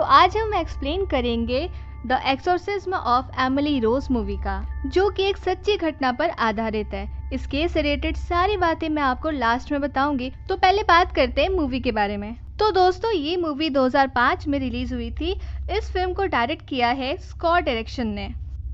तो आज हम एक्सप्लेन करेंगे the exorcism of Emily Rose movie का, जो कि एक सच्ची घटना पर आधारित है। इस केस से रिलेटेड सारी बातें मैं आपको लास्ट में बताऊंगी। तो पहले बात करते हैं मूवी के बारे में। तो दोस्तों, ये मूवी 2005 में रिलीज हुई थी। इस फिल्म को डायरेक्ट किया है स्कॉट डायरेक्शन ने।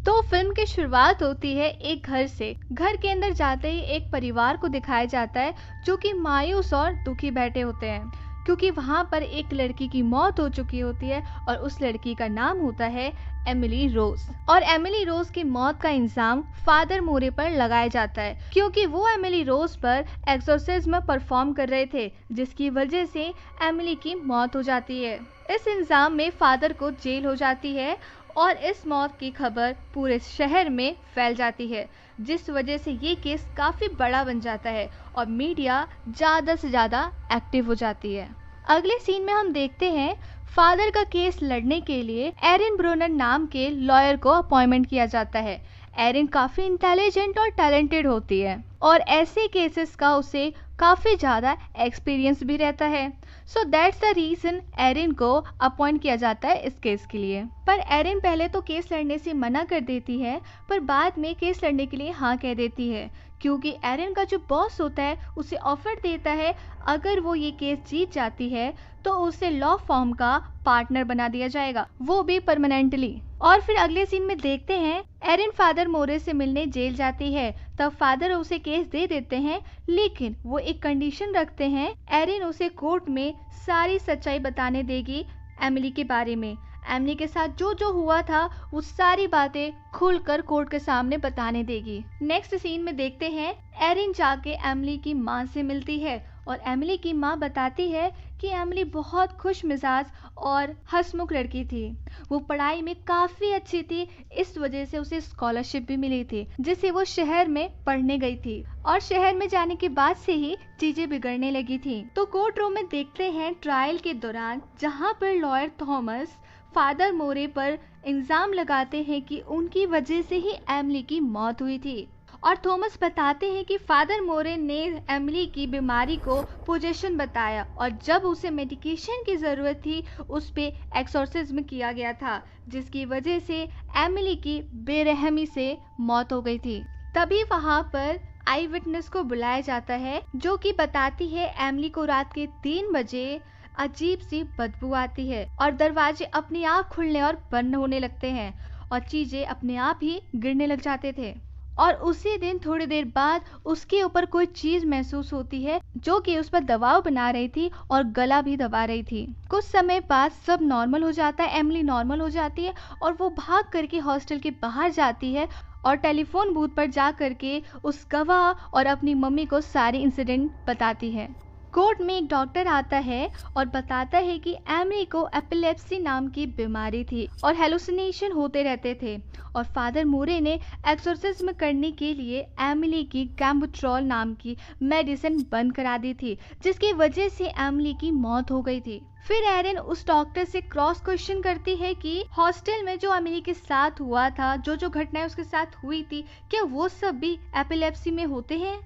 तो फिल्म की शुरुआत होती है एक घर से। घर के अंदर जाते ही एक परिवार को दिखाया जाता है जो कि मायूस और दुखी बैठे होते हैं, क्योंकि वहां पर एक लड़की की मौत हो चुकी होती है और उस लड़की का नाम होता है एमिली रोज। और एमिली रोज की मौत का इल्जाम फादर मोरे पर लगाया जाता है, क्योंकि वो एमिली रोज पर एक्सोर्सिज्म परफॉर्म कर रहे थे, जिसकी वजह से एमिली की मौत हो जाती है। इस इल्जाम में फादर को जेल हो जाती है और इस मौत की खबर पूरे शहर में फैल जाती है, जिस वजह से ये केस काफी बड़ा बन जाता है और मीडिया ज्यादा से ज्यादा एक्टिव हो जाती है। अगले सीन में हम देखते हैं फादर का केस लड़ने के लिए एरिन ब्रोनर नाम के लॉयर को अपॉइंटमेंट किया जाता है। एरिन काफी इंटेलिजेंट और टैलेंटेड होती है और ऐसे केसेस का उसे काफी ज्यादा एक्सपीरियंस भी रहता है। So that's the reason Erin को अपॉइंट किया जाता है इस केस के लिए। पर एरिन पहले तो केस लड़ने से मना कर देती है, पर बाद में केस लड़ने के लिए हाँ कह देती है, क्योंकि एरिन का जो बॉस होता है उसे ऑफर देता है अगर वो ये केस जीत जाती है तो उसे लॉ फॉर्म का पार्टनर बना दिया जाएगा, वो भी परमानेंटली। और फिर अगले सीन में देखते हैं एरिन फादर मोरे से मिलने जेल जाती है। तब फादर उसे केस दे देते हैं, लेकिन वो एक कंडीशन रखते हैं, एरिन उसे कोर्ट में सारी सच्चाई बताने देगी एमिली के बारे में। एमिली के साथ जो जो हुआ था वो सारी बातें खुलकर कोर्ट के सामने बताने देगी। नेक्स्ट सीन में देखते हैं एरिन जाके एमिली की माँ से मिलती है और एमिली की माँ बताती है कि एमिली बहुत खुश मिजाज और हंसमुख लड़की थी। वो पढ़ाई में काफी अच्छी थी, इस वजह से उसे स्कॉलरशिप भी मिली थी, जिससे वो शहर में पढ़ने गई थी। और शहर में जाने के बाद से ही चीजें बिगड़ने लगी थी। तो कोर्ट रूम में देखते हैं ट्रायल के दौरान, जहाँ पर लॉयर थॉमस फादर मोरे पर इल्जाम लगाते हैं कि उनकी वजह से ही एमिली की मौत हुई थी। और थॉमस बताते हैं कि फादर मोरे ने एमिली की बीमारी को पोजेशन बताया और जब उसे मेडिकेशन की जरूरत थी उस पे एक्सोर्सिज्म किया गया था, जिसकी वजह से एमिली की बेरहमी से मौत हो गई थी। तभी वहां पर आई विटनेस को बुलाया जाता है, जो कि बताती है एमिली को रात के 3 बजे अजीब सी बदबू आती है और दरवाजे अपने आप खुलने और बंद होने लगते हैं और चीजें अपने आप ही गिरने लग जाते थे। और उसी दिन थोड़ी देर बाद उसके ऊपर कोई चीज महसूस होती है जो कि उस पर दबाव बना रही थी और गला भी दबा रही थी। कुछ समय बाद सब नॉर्मल हो जाता है, एमिली नॉर्मल हो जाती है और वो भाग करके हॉस्टल के बाहर जाती है और टेलीफोन बूथ पर जा करके उस गवाह और अपनी मम्मी को सारी इंसिडेंट बताती है। कोर्ट में एक डॉक्टर आता है और बताता है कि एमिली को एपिलेप्सी नाम की बीमारी थी और हेलुसिनेशन होते रहते थे और फादर मोरे ने एक्सोर्सिज्म करने के लिए एमिली की कैम्बुट्रॉल नाम की मेडिसिन बंद करा दी थी, जिसकी वजह से एमिली की मौत हो गई थी। फिर एरिन उस डॉक्टर से क्रॉस क्वेश्चन करती है कि हॉस्टल में जो एमिली के साथ हुआ था, जो जो घटनाएं उसके साथ हुई थी, क्या वो सब भी एपिलेप्सी में होते हैं?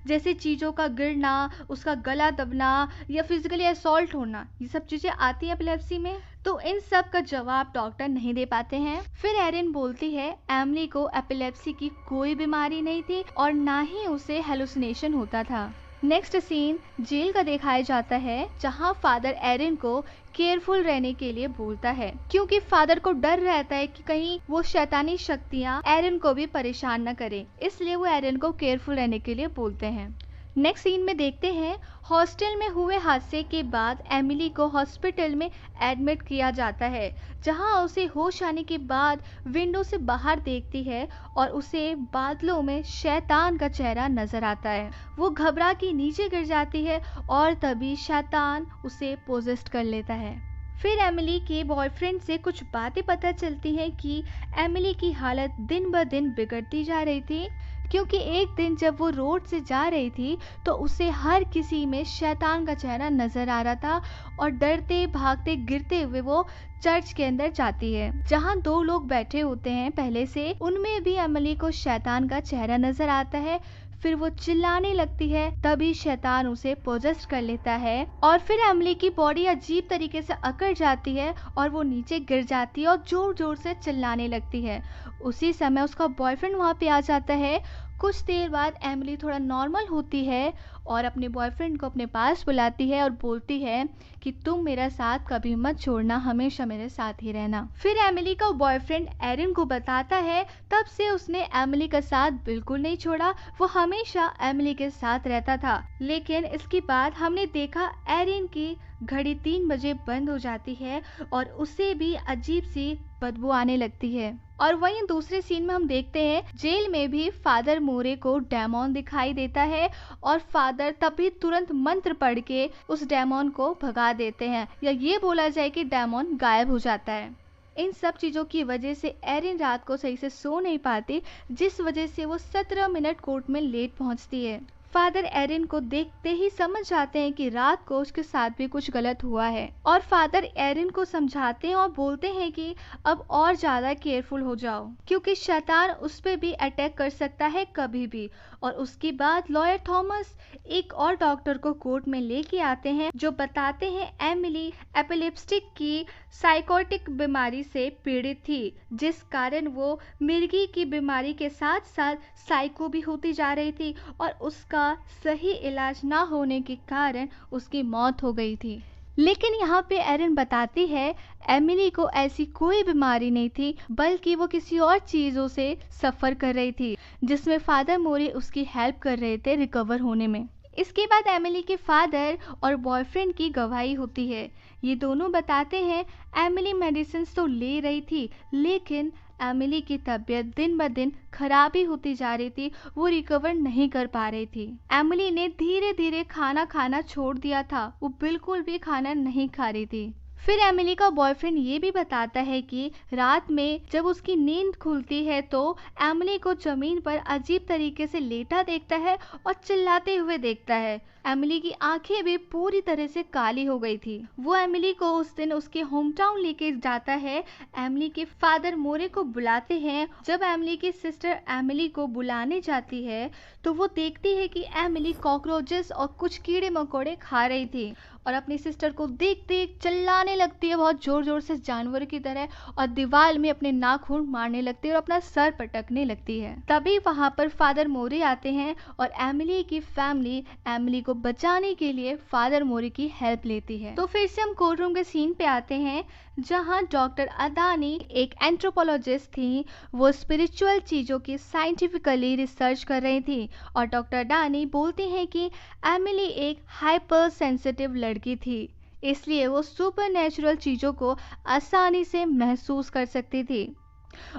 जैसे चीजों का गिरना, उसका गला दबना या फिजिकली असॉल्ट होना, ये सब चीजें आती है एपिलेप्सी में? तो इन सब का जवाब डॉक्टर नहीं दे पाते हैं। फिर एरिन बोलती है एमिली को एपिलेप्सी की कोई बीमारी नहीं थी और ना ही उसे हेलुसिनेशन होता था। नेक्स्ट सीन जेल का दिखाया जाता है, जहां फादर एरिन को केयरफुल रहने के लिए बोलता है, क्योंकि फादर को डर रहता है कि कहीं वो शैतानी शक्तियां एरिन को भी परेशान न करें, इसलिए वो एरिन को केयरफुल रहने के लिए बोलते हैं। नेक्स्ट सीन में देखते हैं हॉस्टल में हुए हादसे के बाद एमिली को हॉस्पिटल में एडमिट किया जाता है, जहां उसे होश आने के बाद विंडो से बाहर देखती है और उसे बादलों में शैतान का चेहरा नजर आता है। वो घबरा के नीचे गिर जाती है और तभी शैतान उसे पोजेस्ट कर लेता है। फिर एमिली के बॉयफ्रेंड से कुछ बातें पता चलती हैं कि एमिली की हालत दिन ब दिन बिगड़ती जा रही थी, क्योंकि एक दिन जब वो रोड से जा रही थी तो उसे हर किसी में शैतान का चेहरा नजर आ रहा था और डरते भागते गिरते हुए वो चर्च के अंदर जाती है, जहां 2 लोग बैठे होते हैं पहले से, उनमें भी एमिली को शैतान का चेहरा नजर आता है। फिर वो चिल्लाने लगती है, तभी शैतान उसे पोजेस्ट कर लेता है और फिर एमिली की बॉडी अजीब तरीके से अकड़ जाती है और वो नीचे गिर जाती है और जोर जोर से चिल्लाने लगती है। उसी समय उसका बॉयफ्रेंड वहाँ पे आ जाता है। कुछ देर बाद एमिली थोड़ा नॉर्मल होती है और अपने बॉयफ्रेंड को अपने पास बुलाती है और बोलती है कि तुम मेरा साथ कभी मत छोड़ना, हमेशा मेरे साथ ही रहना। फिर एमिली का बॉयफ्रेंड एरिन को बताता है तब से उसने एमिली का साथ बिल्कुल नहीं छोड़ा, वो हमेशा एमिली के साथ रहता था। लेकिन इसके बाद हमने देखा एरिन की घड़ी 3 बजे बंद हो जाती है और उसे भी अजीब सी बदबू आने लगती है। और वहीं दूसरे सीन में हम देखते हैं जेल में भी फादर मोरे को डेमोन दिखाई देता है और फादर तभी तुरंत मंत्र पढ़ के उस डेमोन को भगा देते हैं, या ये बोला जाए कि डेमोन गायब हो जाता है। इन सब चीजों की वजह से एरिन रात को सही से सो नहीं पाती, जिस वजह से वो 17 मिनट कोर्ट में लेट पहुंचती है। फादर एरिन को देखते ही समझ जाते हैं कि रात को उसके साथ भी कुछ गलत हुआ है और फादर एरिन को समझाते हैं और बोलते हैं कि अब और ज्यादा केयरफुल हो जाओ, क्योंकि शैतान उस पे भी अटैक कर सकता है कभी भी। और उसके बाद लॉयर थॉमस एक और डॉक्टर को कोर्ट में लेके आते हैं जो बताते हैं एमिली एपिलेप्टिक की साइकोटिक बीमारी से पीड़ित थी, जिस कारण वो मिर्गी की बीमारी के साथ साथ साइको भी होती जा रही थी और उसका सही इलाज ना होने के कारण उसकी मौत हो गई थी। लेकिन यहाँ पे एरिन बताती है एमिली को ऐसी कोई बीमारी नहीं थी, बल्कि वो किसी और चीजों से सफर कर रही थी, जिसमें फादर मोरे उसकी हेल्प कर रहे थे रिकवर होने में। इसके बाद एमिली के फादर और बॉयफ्रेंड की गवाही होती है। ये दोनों बताते हैं एमिली मेडिसिन तो ले रही थी, लेकिन एमिली की तबीयत दिन ब दिन खराबी होती जा रही थी, वो रिकवर नहीं कर पा रही थी। एमिली ने धीरे धीरे खाना खाना छोड़ दिया था, वो बिल्कुल भी खाना नहीं खा रही थी। फिर एमिली का बॉयफ्रेंड ये भी बताता है कि रात में जब उसकी नींद खुलती है तो एमिली को जमीन पर अजीब तरीके से लेटा देखता है और चिल्लाते हुए देखता है। एमिली की आंखें भी पूरी तरह से काली हो गई थी। वो एमिली को उस दिन उसके होम टाउन लेके जाता है। एमिली के फादर मोरे को बुलाते हैं। जब एमिली की सिस्टर एमिली को बुलाने जाती है तो वो देखती है कि एमिली कॉकरोचेस और कुछ कीड़े मकोड़े खा रही थी और अपनी सिस्टर को देख देख चिल्लाने लगती है बहुत जोर जोर से जानवर की तरह, और दीवार में अपने नाखून मारने लगती है और अपना सर पटकने लगती है। तभी वहां पर फादर मोरे आते हैं और एमिली की फैमिली एमिली को बचाने के लिए फादर मोरे की हेल्प लेती है। तो फिर से हम कोर्ट रूम के सीन पे आते हैं जहां डॉक्टर अदानी एक एंथ्रोपोलॉजिस्ट थी। वो स्पिरिचुअल चीजों की साइंटिफिकली रिसर्च कर रही थी और डॉक्टर अदानी बोलती हैं कि एमिली एक हाइपर सेंसिटिव लड़की थी, इसलिए वो सुपर नेचुरल चीजों को आसानी से महसूस कर सकती थी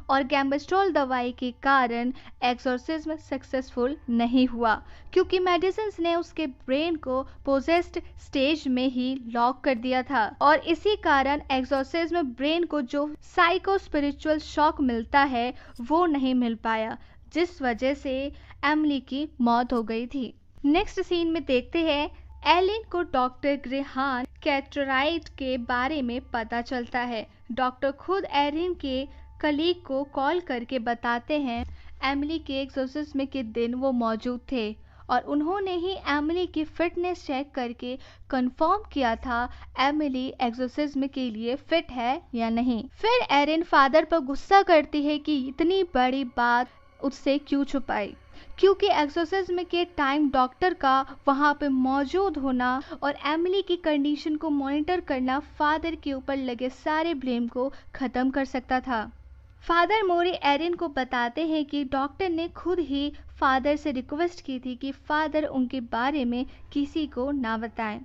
और गैम्बेस्ट्रॉल दवाई के कारण एक्सोर्सिज्म सक्सेसफुल नहीं हुआ, क्योंकि मेडिसिन्स ने उसके ब्रेन को पोजेस्ड स्टेज में ही लॉक कर दिया था और इसी कारण एक्सोर्सिज्म ब्रेन को जो साइको स्पिरिचुअल शॉक मिलता है वो नहीं मिल पाया, जिस वजह से एमिली की मौत हो गई थी। नेक्स्ट सीन में देखते हैं एलिन को डॉक्टर ग्रेहान कैटराइट के बारे में पता चलता है। डॉक्टर खुद एरिन के कलीग को कॉल करके बताते हैं एमिली के एक्सोर्सिज्म के दिन वो मौजूद थे और उन्होंने ही एमिली की फिटनेस चेक करके कंफर्म किया था एमिली एक्सोर्सिज्म के लिए फिट है या नहीं। फिर एरिन फादर पर गुस्सा करती है कि इतनी बड़ी बात उससे क्यों छुपाई, क्योंकि एक्सोर्सिज्म के टाइम डॉक्टर का वहां पे मौजूद होना और एमिली की कंडीशन को मॉनिटर करना फादर के ऊपर लगे सारे ब्लेम को खत्म कर सकता था। फादर मोरे एरिन को बताते हैं कि डॉक्टर ने खुद ही फादर से रिक्वेस्ट की थी कि फादर उनके बारे में किसी को ना बताएं,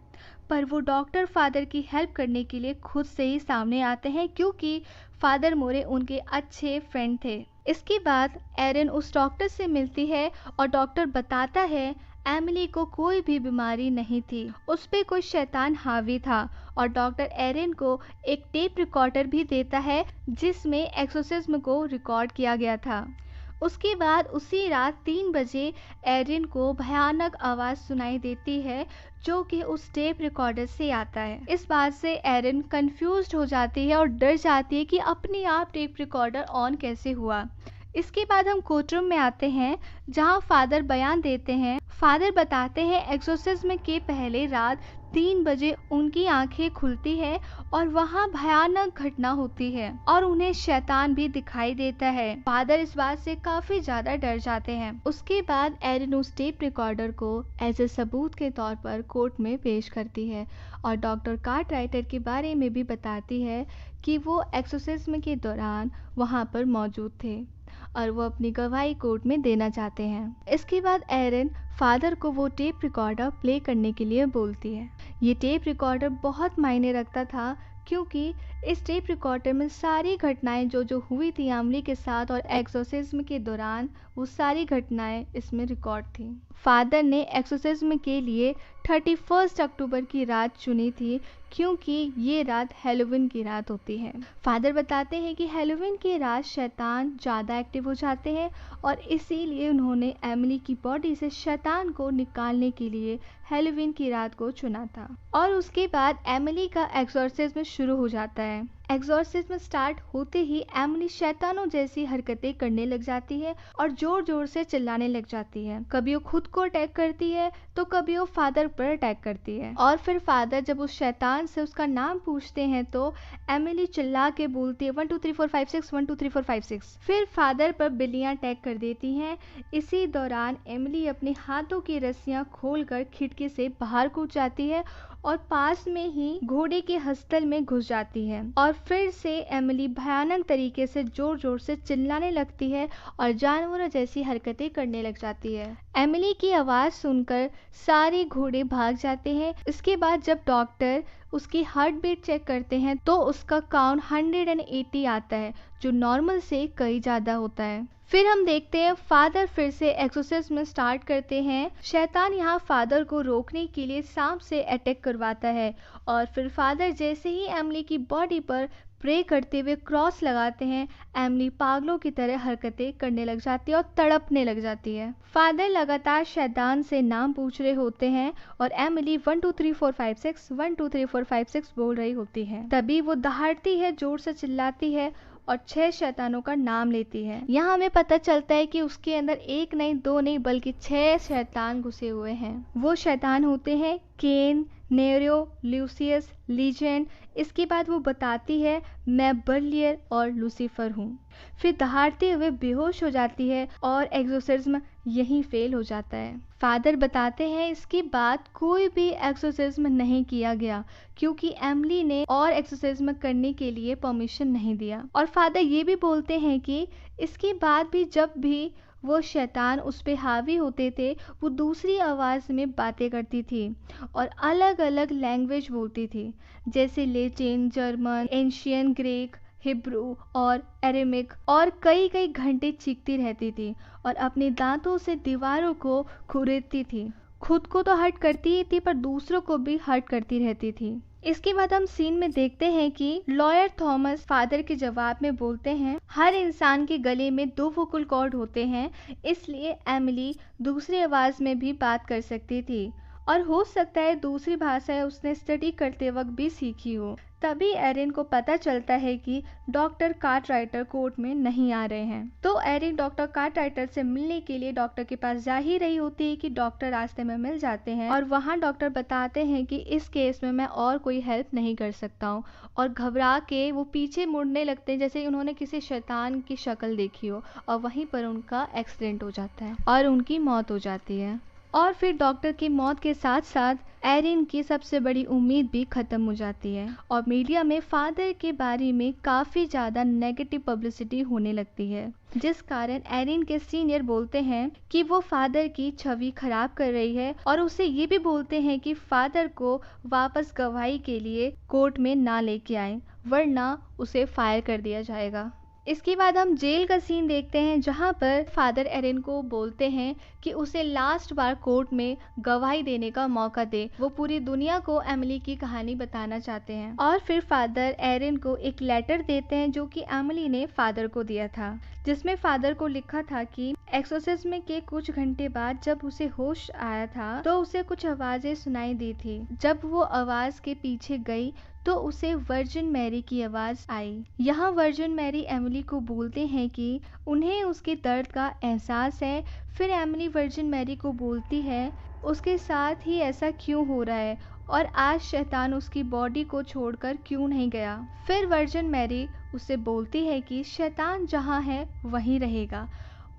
पर वो डॉक्टर फादर की हेल्प करने के लिए खुद से ही सामने आते हैं, क्योंकि फादर मोरे उनके अच्छे फ्रेंड थे। इसके बाद एरिन उस डॉक्टर से मिलती है और डॉक्टर बताता है एमिली को कोई भी बीमारी नहीं थी, उस पे कोई शैतान हावी था और डॉक्टर एरिन को एक टेप रिकॉर्डर भी देता है जिसमें एक्सोर्सिज्म को रिकॉर्ड किया गया था। उसके बाद उसी रात 3 बजे एरिन को भयानक आवाज सुनाई देती है जो कि उस टेप रिकॉर्डर से आता है। इस बात से एरिन कंफ्यूज्ड हो जाती है और डर जाती है कि अपने आप टेप रिकॉर्डर ऑन कैसे हुआ। इसके बाद हम कोर्ट रूम में आते हैं जहां फादर बयान देते हैं। फादर बताते हैं एक्सोर्सिज्म के पहले रात 3 बजे उनकी आंखें खुलती है और वहां भयानक घटना होती है और उन्हें शैतान भी दिखाई देता है। फादर इस बात से काफी ज्यादा डर जाते हैं। उसके बाद एरिन उस टेप रिकॉर्डर को एज ए सबूत के तौर पर कोर्ट में पेश करती है और डॉक्टर कार्टराइटर के बारे में भी बताती है कि वो एक्सोर्सिज्म के दौरान वहां पर मौजूद थे और वो अपनी गवाही कोर्ट में देना चाहते हैं। इसके बाद एरिन फादर को वो टेप रिकॉर्डर प्ले करने के लिए बोलती है। ये टेप रिकॉर्डर बहुत मायने रखता था क्योंकि इस टेप रिकॉर्डर में सारी घटनाएं जो हुई थी एमिली के साथ और एक्सोर्सिज्म के दौरान, वो सारी घटनाएं इसमें रिकॉर्ड थी। फादर ने एक्सोर्सिज्म के लिए 31 अक्टूबर की रात चुनी थी क्योंकि ये रात हैलोवीन की रात होती है। फादर बताते हैं कि हैलोवीन की रात शैतान ज़्यादा एक्टिव हो जाते हैं और इसीलिए उन्होंने एमिली की बॉडी से शैतान को निकालने के लिए हैलोवीन की रात को चुना था। और उसके बाद एमिली का एक्सोर्सिज्म शुरू हो जाता है। एक्सोर्सिज्म स्टार्ट होते ही एमिली शैतानों जैसी हरकतें करने लग जाती है और जोर जोर से चिल्लाने लग जाती है। कभी वो खुद को अटैक करती है तो कभी वो फादर पर अटैक करती है। और फिर फादर जब उस शैतान से उसका नाम पूछते हैं तो एमिली चिल्ला के बोलती है 1 2 3 4 5 6 1 2 3 4 5 6। फिर फादर पर बिल्लियां अटैक कर देती हैं। इसी दौरान एमिली अपने हाथों की रस्सियां खोलकर खिड़की से बाहर कूद जाती है और पास में ही घोड़े के हस्तल में घुस जाती है और फिर से एमिली भयानक तरीके से जोर जोर से चिल्लाने लगती है और जानवरों जैसी हरकतें करने लग जाती है। एमिली की आवाज सुनकर सारे घोड़े भाग जाते हैं। इसके बाद जब डॉक्टर उसकी हार्ट बीट चेक करते हैं तो उसका काउंट 180 आता है जो नॉर्मल से कई ज्यादा होता है। फिर हम देखते हैं फादर फिर से एक्सोर्सिज्म स्टार्ट करते हैं। शैतान यहाँ फादर को रोकने के लिए सांप से अटैक करवाता है और फिर फादर जैसे ही एमिली की बॉडी पर प्रे करते हुए क्रॉस लगाते हैं, एमिली पागलों की तरह हरकतें करने लग जाती है और तड़पने लग जाती है। फादर लगातार शैतान से नाम पूछ रहे होते हैं और एमिली 1 2 3 4 5 6 1 2 3 4 5 6 बोल रही होती है। तभी वो दहाड़ती है, जोर से चिल्लाती है और 6 शैतानों का नाम लेती है। यहाँ हमें पता चलता है कि उसके अंदर 1 नहीं 2 नहीं बल्कि 6 शैतान घुसे हुए हैं। वो शैतान होते हैं केन, नेरो, ल्यूसियस, लीजेंड। इसके बाद वो बताती है मैं बर्लियर और लूसीफर हूँ। फिर दहाड़ते हुए बेहोश हो जाती है और एक्सोर्सिज्म यहीं फेल हो जाता है। फादर बताते हैं इसके बाद कोई भी एक्सोर्सिज्म नहीं किया गया क्योंकि एमिली ने और एक्सोर्सिज्म करने के लिए परमिशन नहीं दिया। और फादर ये भी बोलते हैं कि इसके बाद भी जब भी वो शैतान उस पे हावी होते थे वो दूसरी आवाज़ में बातें करती थी और अलग अलग लैंग्वेज बोलती थी जैसे Latin, German, ancient Greek, Hebrew और एरेमिक और कई कई घंटे चीखती रहती थी और अपने दांतों से दीवारों को खुरेदती थी। खुद को तो हर्ट करती ही थी पर दूसरों को भी हर्ट करती रहती थी। इसके बाद हम सीन में देखते हैं कि लॉयर थॉमस फादर के जवाब में बोलते हैं हर इंसान के गले में 2 वोकल कॉर्ड होते हैं, इसलिए एमिली दूसरी आवाज में भी बात कर सकती थी और हो सकता है दूसरी भाषा उसने स्टडी करते वक्त भी सीखी हो। तभी एरिन को पता चलता है कि डॉक्टर कार्टराइटर कोर्ट में नहीं आ रहे हैं। तो एरिन डॉक्टर कार्टराइटर से मिलने के लिए डॉक्टर के पास जा ही रही होती है कि डॉक्टर रास्ते में मिल जाते हैं और वहां डॉक्टर बताते हैं कि इस केस में मैं और कोई हेल्प नहीं कर सकता हूं और घबरा के वो पीछे मुड़ने लगते हैं जैसे उन्होंने किसी शैतान की शक्ल देखी हो और वहीं पर उनका एक्सीडेंट हो जाता है और उनकी मौत हो जाती है। और फिर डॉक्टर की मौत के साथ साथ एरिन की सबसे बड़ी उम्मीद भी खत्म हो जाती है और मीडिया में फादर के बारे में काफ़ी ज़्यादा नेगेटिव पब्लिसिटी होने लगती है जिस कारण एरिन के सीनियर बोलते हैं कि वो फादर की छवि खराब कर रही है और उसे ये भी बोलते हैं कि फादर को वापस गवाही के लिए कोर्ट में ना लेके आए वरना उसे फायर कर दिया जाएगा। इसके बाद हम जेल का सीन देखते हैं जहां पर फादर एरिन को बोलते हैं कि उसे लास्ट बार कोर्ट में गवाही देने का मौका दे। वो पूरी दुनिया को एमिली की कहानी बताना चाहते हैं और फिर फादर एरिन को एक लेटर देते हैं जो कि एमिली ने फादर को दिया था जिसमें फादर को लिखा था कि एक्सोर्सिज्म के कुछ घंटे बाद जब उसे होश आया था तो उसे कुछ आवाजें सुनाई दी थी। जब वो आवाज के पीछे गई तो उसे वर्जिन मैरी की आवाज़ आई। यहाँ वर्जिन मैरी एमिली को बोलते हैं कि उन्हें उसके दर्द का एहसास है। फिर एमिली वर्जिन मैरी को बोलती है उसके साथ ही ऐसा क्यों हो रहा है और आज शैतान उसकी बॉडी को छोड़कर क्यों नहीं गया। फिर वर्जिन मैरी उसे बोलती है कि शैतान जहाँ है वहीं रहेगा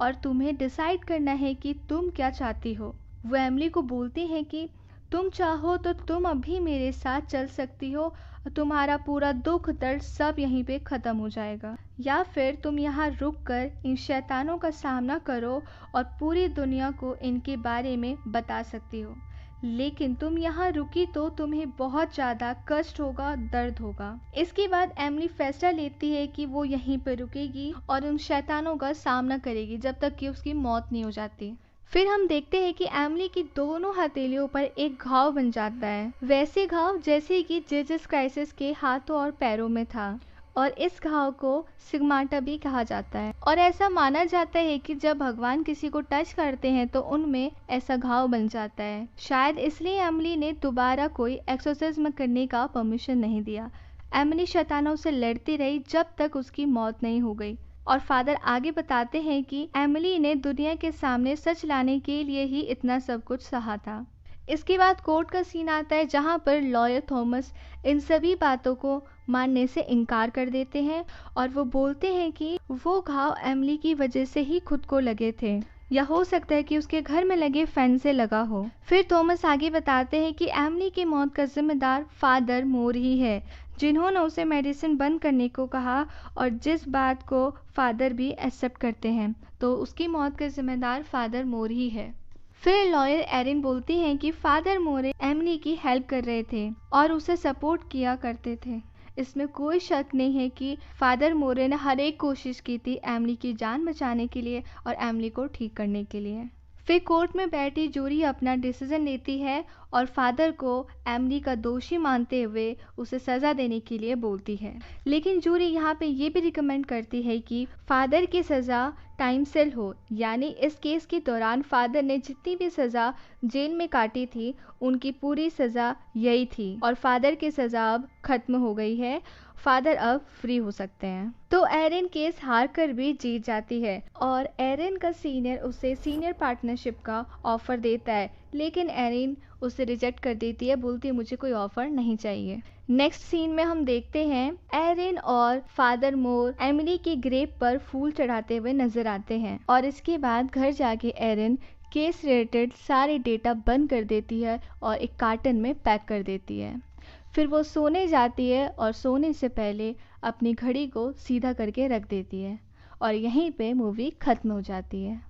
और तुम्हें डिसाइड करना है कि तुम क्या चाहती हो। वो एमिली को बोलती है कि तुम चाहो तो तुम अभी मेरे साथ चल सकती हो और तुम्हारा पूरा दुख दर्द सब यहीं पे ख़त्म हो जाएगा, या फिर तुम यहाँ रुक कर इन शैतानों का सामना करो और पूरी दुनिया को इनके बारे में बता सकती हो। लेकिन तुम यहाँ रुकी तो तुम्हें बहुत ज़्यादा कष्ट होगा, दर्द होगा। इसके बाद एमिली फैसला लेती है कि वो यहीं पर रुकेगी और उन शैतानों का सामना करेगी जब तक कि उसकी मौत नहीं हो जाती। फिर हम देखते हैं कि एमिली की दोनों हथेलियों पर एक घाव बन जाता है, वैसे घाव जैसे कि जीसस क्राइस्ट के हाथों और पैरों में था, और इस घाव को सिग्माटा भी कहा जाता है। और ऐसा माना जाता है कि जब भगवान किसी को टच करते हैं तो उनमें ऐसा घाव बन जाता है। शायद इसलिए एमिली ने दोबारा कोई एक्सोर्सिज्म करने का परमिशन नहीं दिया। एमिली शैतानों से लड़ती रही जब तक उसकी मौत नहीं हो गई। और फादर आगे बताते हैं कि एमिली ने दुनिया के सामने सच लाने के लिए ही इतना सब कुछ सहा था। इसके बाद कोर्ट का सीन आता है जहां पर लॉयर थॉमस इन सभी बातों को मानने से इनकार कर देते हैं और वो बोलते हैं कि वो घाव एमिली की वजह से ही खुद को लगे थे, या हो सकता है कि उसके घर में लगे फैन से लगा हो। फिर थॉमस आगे बताते हैं कि एमिली की मौत का जिम्मेदार फादर मोर ही है, जिन्होंने उसे मेडिसिन बंद करने को कहा और जिस बात को फादर भी एक्सेप्ट करते हैं, तो उसकी मौत का जिम्मेदार फादर मोर ही है। फिर लॉयर एरिन बोलती हैं कि फादर मोरे एमिली की हेल्प कर रहे थे और उसे सपोर्ट किया करते थे। इसमें कोई शक नहीं है कि फादर मोरे ने हर एक कोशिश की थी एमिली की जान बचाने के लिए और एमिली को ठीक करने के लिए। फिर कोर्ट में बैठी जूरी अपना डिसीजन लेती है और फादर को एमिली का दोषी मानते हुए उसे सज़ा देने के लिए बोलती है। लेकिन जूरी यहाँ पे ये भी रिकमेंड करती है कि फादर की सज़ा टाइम सेल हो, यानी इस केस के दौरान फादर ने जितनी भी सज़ा जेल में काटी थी उनकी पूरी सज़ा यही थी और फादर की सज़ा अब ख़त्म हो गई है, फादर अब फ्री हो सकते हैं। तो एरिन केस हार कर भी जीत जाती है और एरिन का सीनियर उसे सीनियर पार्टनरशिप का ऑफर देता है, लेकिन एरिन उसे रिजेक्ट कर देती है, बोलती है मुझे कोई ऑफर नहीं चाहिए। नेक्स्ट सीन में हम देखते हैं एरिन और फादर मोर एमिली की ग्रेव पर फूल चढ़ाते हुए नजर आते हैं और इसके बाद घर जाके एरिन केस रिलेटेड सारे डेटा बंद कर देती है और एक कार्टन में पैक कर देती है। फिर वो सोने जाती है और सोने से पहले अपनी घड़ी को सीधा करके रख देती है और यहीं पे मूवी ख़त्म हो जाती है।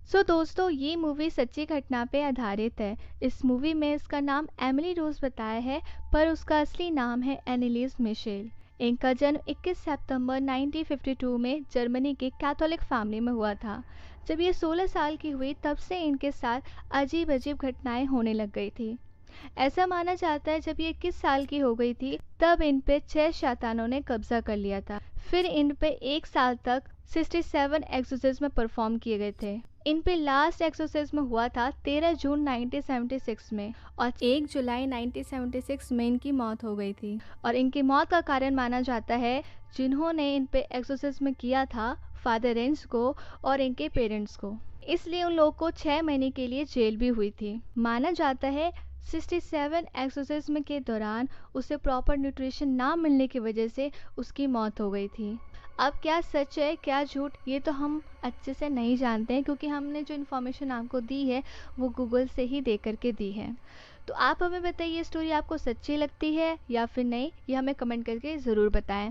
सो दोस्तों, ये मूवी सच्ची घटना पे आधारित है। इस मूवी में इसका नाम एमिली रोज बताया है, पर उसका असली नाम है एनिलीज मिशेल। इनका जन्म 21 सितंबर 1952 में जर्मनी के कैथोलिक फैमिली में हुआ था। जब ये 16 साल की हुई तब से इनके साथ अजीब अजीब घटनाएं होने लग गई थी। ऐसा माना जाता है जब ये 21 साल की हो गई थी तब इन पे 6 शैतानों ने कब्जा कर लिया था। फिर इन पे 1 साल तक 67 एक्सोर्सिज्म परफॉर्म किए गए थे। इन पे लास्ट एक्सोर्सिज्म हुआ था 13 जून 1976 में और 1 जुलाई 1976 में इनकी मौत हो गई थी। और इनकी मौत का कारण माना जाता है जिन्होंने इन पे एक्सोर्सिज्म किया था फादर रेंस को और इनके पेरेंट्स को, इसलिए उन लोगों को 6 महीने के लिए जेल भी हुई थी। माना जाता है 67 एक्सोर्सिज्म के दौरान उसे प्रॉपर न्यूट्रिशन ना मिलने की वजह से उसकी मौत हो गई थी। अब क्या सच है क्या झूठ ये तो हम अच्छे से नहीं जानते हैं, क्योंकि हमने जो इन्फॉर्मेशन आपको दी है वो गूगल से ही दे करके दी है। तो आप हमें बताइए स्टोरी आपको सच्ची लगती है या फिर नहीं, ये हमें कमेंट करके ज़रूर बताएं।